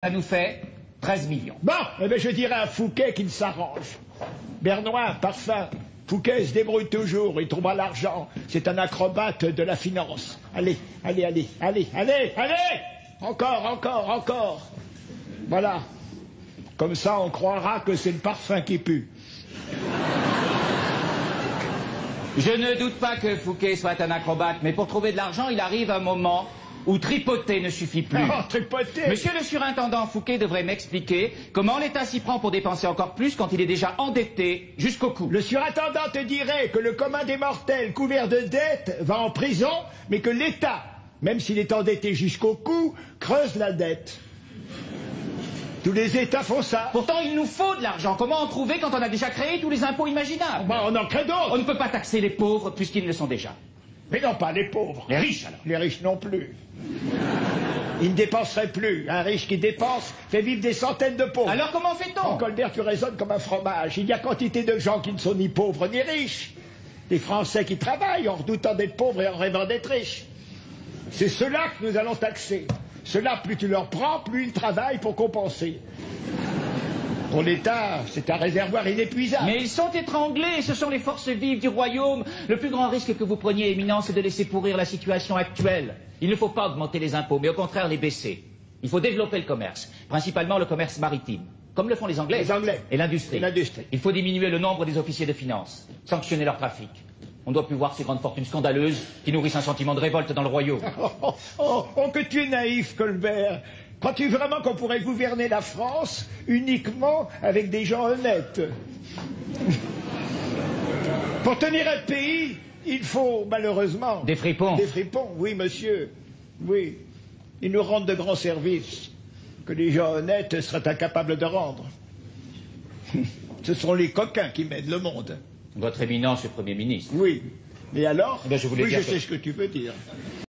Ça nous fait 13 millions. Bon, eh bien, je dirais à Fouquet qu'il s'arrange. Bernoin, parfum. Fouquet se débrouille toujours, il trouvera l'argent. C'est un acrobate de la finance. Allez, allez, allez, allez, allez, allez! Encore. Voilà. Comme ça, on croira que c'est le parfum qui pue. Je ne doute pas que Fouquet soit un acrobate, mais pour trouver de l'argent, il arrive un moment où tripoter ne suffit plus. Oh, tripoter! Monsieur le surintendant Fouquet devrait m'expliquer comment l'État s'y prend pour dépenser encore plus quand il est déjà endetté jusqu'au cou. Le surintendant te dirait que le commun des mortels couvert de dettes va en prison, mais que l'État, même s'il est endetté jusqu'au cou, creuse la dette. Tous les États font ça. Pourtant, il nous faut de l'argent. Comment en trouver quand on a déjà créé tous les impôts imaginables? Bah, on en crée d'autres. On ne peut pas taxer les pauvres puisqu'ils le sont déjà. Mais non, pas les pauvres. Les riches, alors. Les riches non plus. Ils ne dépenseraient plus. Un riche qui dépense fait vivre des centaines de pauvres. Alors comment fait-on? Colbert, tu raisonnes comme un fromage. Il y a quantité de gens qui ne sont ni pauvres ni riches. Des Français qui travaillent en redoutant d'être pauvres et en rêvant d'être riches. C'est ceux-là que nous allons taxer. Ceux-là, plus tu leur prends, plus ils travaillent pour compenser. Pour l'État, c'est un réservoir inépuisable. Mais ils sont étranglés, ce sont les forces vives du royaume. Le plus grand risque que vous preniez, Éminence, c'est de laisser pourrir la situation actuelle. Il ne faut pas augmenter les impôts, mais au contraire les baisser. Il faut développer le commerce, principalement le commerce maritime, comme le font les Anglais. Les Anglais. Et l'industrie. Il faut diminuer le nombre des officiers de finances, sanctionner leur trafic. On ne doit plus voir ces grandes fortunes scandaleuses qui nourrissent un sentiment de révolte dans le royaume. Oh, que tu es naïf, Colbert. Crois-tu vraiment qu'on pourrait gouverner la France uniquement avec des gens honnêtes? Pour tenir un pays, il faut malheureusement... Des fripons. Des fripons, oui, monsieur. Oui. Ils nous rendent de grands services que les gens honnêtes seraient incapables de rendre. Ce sont les coquins qui mènent le monde. Votre Éminence, le Premier ministre. Oui. Et alors? Eh bien, je voulais oui, dire je sais ce que tu veux dire.